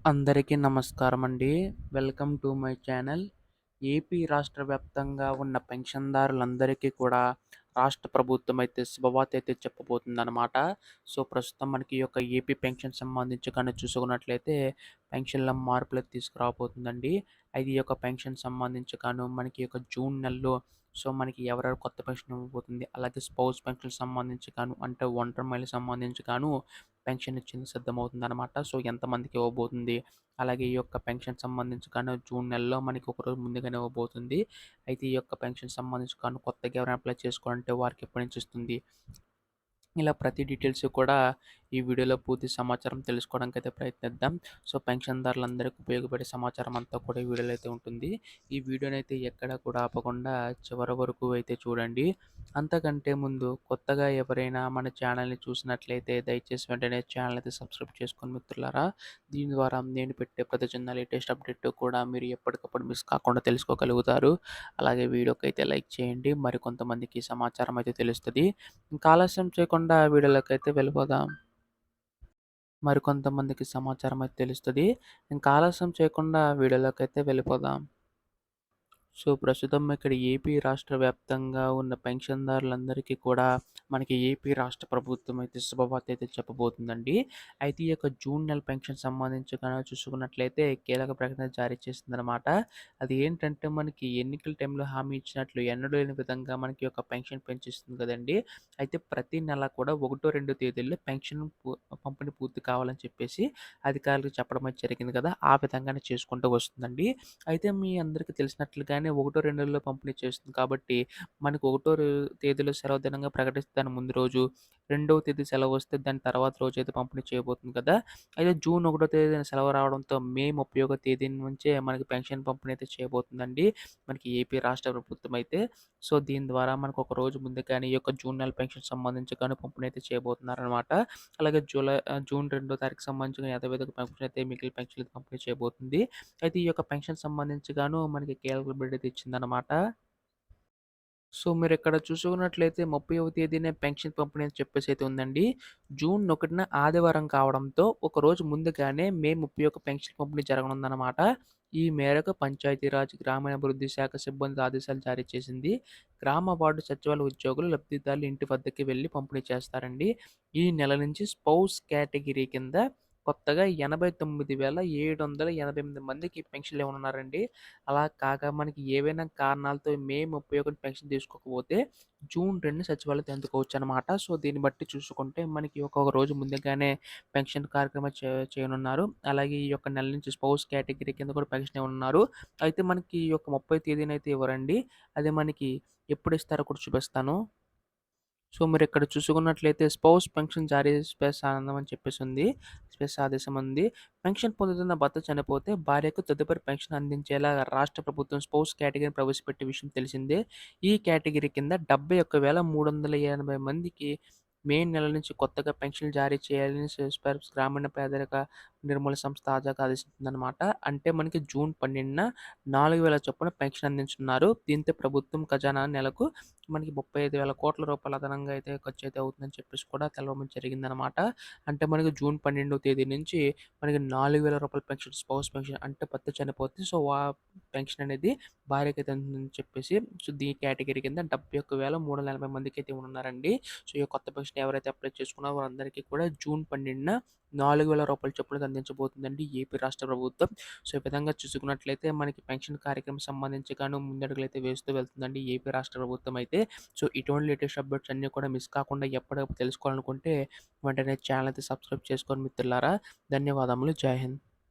అందరికీ నమస్కారమండి. Welcome to my channel. AP రాష్ట్ర వ్యాప్తంగా ఉన్న పెన్షన్‌దారులందరికీ కూడా రాష్ట్ర ప్రభుత్వం అయితే శుభవార్త అయితే చెప్పబోతుందనమాట. సో, ప్రస్తుతం మనకి ఈ యొక్క ఏపీ పెన్షన్ సంబంధించి కానీ చూసుకున్నట్లయితే పెన్షన్‌లో మార్పులైతే తీసుకురాబోతుందండి. అయితే ఈ యొక్క పెన్షన్ సంబంధించి మనకి ఈ యొక్క జూన్ నెలలో సో, మనకి ఎవరెవరు కొత్త పెన్షన్ ఇవ్వబోతుంది. అలాగే స్పౌస్ పెన్షన్ సంబంధించి అంటే ఒంటరి మహిళలకు సంబంధించి పెన్షన్ ఇచ్చేందుకు సిద్ధమవుతుందనమాట. సో, ఎంతమందికి ఇవ్వబోతుంది, అలాగే ఈ యొక్క పెన్షన్ సంబంధించి జూన్ నెలలో మనకి ఒకరోజు ముందుగానే ఇవ్వబోతుంది. అయితే ఈ యొక్క పెన్షన్ సంబంధించి కొత్తగా ఎవరైనా అప్లై చేసుకోవాలంటే వారికి ఎప్పటి నుంచి ఇస్తుంది, ఇలా ప్రతి డీటెయిల్స్ కూడా ఈ వీడియోలో పూర్తి సమాచారం తెలుసుకోవడానికైతే ప్రయత్నిద్దాం. సో, పెన్షన్‌దారులందరికీ ఉపయోగపడే సమాచారం అంతా కూడా ఈ వీడియోలో అయితే ఉంటుంది. ఈ వీడియోనైతే ఎక్కడా కూడా ఆపకుండా చివరి వరకు అయితే చూడండి. అంతకంటే ముందు కొత్తగా ఎవరైనా మన ఛానల్‌ని చూసినట్లయితే దయచేసి వెంటనే ఛానల్ అయితే సబ్స్క్రైబ్ చేసుకోండి మిత్రులారా. దీని ద్వారా నేను పెట్టే ప్రతి చిన్న లేటెస్ట్ అప్డేట్ కూడా మీరు ఎప్పటికప్పుడు మిస్ కాకుండా తెలుసుకోగలుగుతారు. అలాగే వీడియోకైతే లైక్ చేయండి. మరికొంతమందికి ఈ సమాచారం అయితే తెలుస్తది. ఇంకా ఆలస్యం చేయకుండా వీడియోలోకైతే వెళ్ళిపోదాం. మరికొంతమందికి సమాచారం అయితే తెలుస్తది. ఇంకా ఆలస్యం చేయకుండా వీడియోలోకైతే వెళ్ళిపోదాం. సో, ప్రస్తుతం ఇక్కడ ఏపీ రాష్ట్ర వ్యాప్తంగా ఉన్న పెన్షన్‌దారులందరికీ కూడా మనకి ఏపీ రాష్ట్ర ప్రభుత్వం అయితే శుభవార్త అయితే చెప్పబోతుందండి. అయితే ఈ యొక్క జూన్ నెల పెన్షన్ సంబంధించి చూసుకున్నట్లయితే కీలక ప్రకటన జారీ చేసిందనమాట. అది ఏంటంటే మనకి ఎన్నికల టైంలో హామీ ఇచ్చినట్లు ఎన్నడూ లేని విధంగా మనకి యొక్క పెన్షన్ పెంచిస్తుంది కదండీ! అయితే ప్రతి నెల కూడా 1, 2 తేదీల్లో పెన్షన్ పంపిణీ పూర్తి కావాలని చెప్పేసి అధికారులకు చెప్పడం అయితే జరిగింది కదా! ఆ విధంగానే చేసుకుంటూ వస్తుందండి. అయితే మీ అందరికీ తెలిసినట్లుగానే ఒకటో, రెండోలో పంపిణీ చేస్తుంది కాబట్టి, మనకు తేదీలో సెలవు దినంగా ప్రకటిస్తే దాని ముందు రోజు, రెండవ తేదీ సెలవొస్తే దాని తర్వాత రోజైతే పంపిణీ చేయబోతుంది కదా! అయితే జూన్ 1 తేదీన సెలవు రావడంతో మే 31 తేదీ నుంచే మనకి పెన్షన్ పంపిణీ అయితే చేయబోతుందండి. మనకి ఏపీ రాష్ట్ర ప్రభుత్వం అయితే. సో, దీని ద్వారా మనకు ఒక రోజు ముందుగానే ఈ యొక్క జూన్ నెల పెన్షన్ సంబంధించి పంపిణీ అయితే చేయబోతున్నారనమాట. అలాగే జూన్ 2 తారీఖుకి సంబంధించిన యథావిధిగా పెన్షన్ అయితే మిగిలిన పెన్షన్‌లు పంపిణీ చేయబోతుంది. అయితే ఈ యొక్క పెన్షన్ సంబంధించి మనకి కీలక బిడ్ అయితే ఇచ్చిందనమాట. సో, మీరిక్కడ చూసుకున్నట్లయితే 30వ తేదీనే పెన్షన్ పంపిణీ అని చెప్పేసైతే ఉందండి. జూన్ 1న ఆదివారం కావడంతో ఒకరోజు ముందుగానే మే 31 పెన్షన్ పంపిణీ జరగనుందనమాట. ఈ మేరకు పంచాయతీరాజ్, గ్రామీణాభివృద్ధి శాఖ సిబ్బంది ఆదేశాలు జారీ చేసింది. గ్రామ వార్డు సచివాలయ ఉద్యోగులు లబ్ధిదారుల ఇంటి వద్దకి వెళ్లి పంపిణీ చేస్తారండి. ఈ నెల నుంచి స్పౌస్ కేటగిరీ కింద కొత్తగా 89,788 మందికి పెన్షన్‌లు ఇవ్వనున్నారండి. అలా కాక మనకి ఏవైనా కారణాలతో మే 31 పెన్షన్ తీసుకోకపోతే జూన్ 2 సచివాలయం అందుకోవచ్చనమాట. సో, దీన్ని బట్టి చూసుకుంటే మనకి ఒక రోజు ముందుగానే పెన్షన్ కార్యక్రమం చేయనున్నారు. అలాగే ఈ యొక్క నెల నుంచి స్పౌస్ కేటగిరీ కింద కూడా పెన్షన్ ఇవ్వనున్నారు. అయితే మనకి ఈ యొక్క 30 తేదీనైతే ఇవ్వరండి. అది మనకి ఎప్పుడిస్తారో కూడా చూపిస్తాను. సో, మీరిక్కడ చూసుకున్నట్లయితే స్పౌస్ పెన్షన్ జారీ స్పేస్ ఆనందం అని చెప్పేసుంది. స్పేస్ ఆదేశం ఉంది. పెన్షన్ పొందుతున్న భర్త చనిపోతే భార్యకు తదుపరి పెన్షన్ అందించేలా రాష్ట్ర ప్రభుత్వం స్పౌస్ కేటగిరీని ప్రవేశపెట్టే విషయం తెలిసిందే. ఈ కేటగిరీ కింద 71,380 మందికి మే నెల నుంచి కొత్తగా పెన్షన్‌లు జారీ చేయాలని గ్రామీణ పేదరిక నిర్మూలన సంస్థ తాజాగా ఆదేశించిందనమాట. అంటే మనకి జూన్ 12న 4,000 చొప్పున పెన్షన్ అందించనున్నారు. దీంతో ప్రభుత్వం ఖజానా నెలకు మనకి 35,000 కోట్ల రూపాయలు అదనంగా అయితే ఖర్చయితే అవుతుందని చెప్పేసి కూడా తెలవడం జరిగిందనమాట. అంటే మనకి జూన్ 12వ తేదీ నుంచి మనకి రూ. 4,000 పెన్షన్, స్పౌస్ పెన్షన్ అంటే భర్త చనిపోతే సో, పెన్షన్ అనేది భార్యకైతే అందుతుందని చెప్పేసి సో, ఈ కేటగిరీ కింద 71,380 మందికైతే ఇవ్వనున్నారండి. సో, ఈ కొత్త పెన్షన్ ఎవరైతే అప్లై చేసుకున్నారో వారందరికీ కూడా జూన్ 12న రూ. 4,000 చొప్పున అందించబోతుందండి ఏపీ రాష్ట్ర ప్రభుత్వం. సో, ఈ విధంగా చూసుకున్నట్లయితే మనకి పెన్షన్ కార్యక్రమం సంబంధించి ముందడుగులైతే వేస్తూ వెళ్తుందండి ఏపీ రాష్ట్ర ప్రభుత్వం అయితే. సో, ఇటువంటి లేటెస్ట్ అప్డేట్స్ అన్నీ కూడా మిస్ కాకుండా ఎప్పటికప్పుడు తెలుసుకోవాలనుకుంటే వెంటనే ఛానల్ అయితే సబ్స్క్రైబ్ చేసుకోండి మిత్రులారా. ధన్యవాదములు. జై హింద్.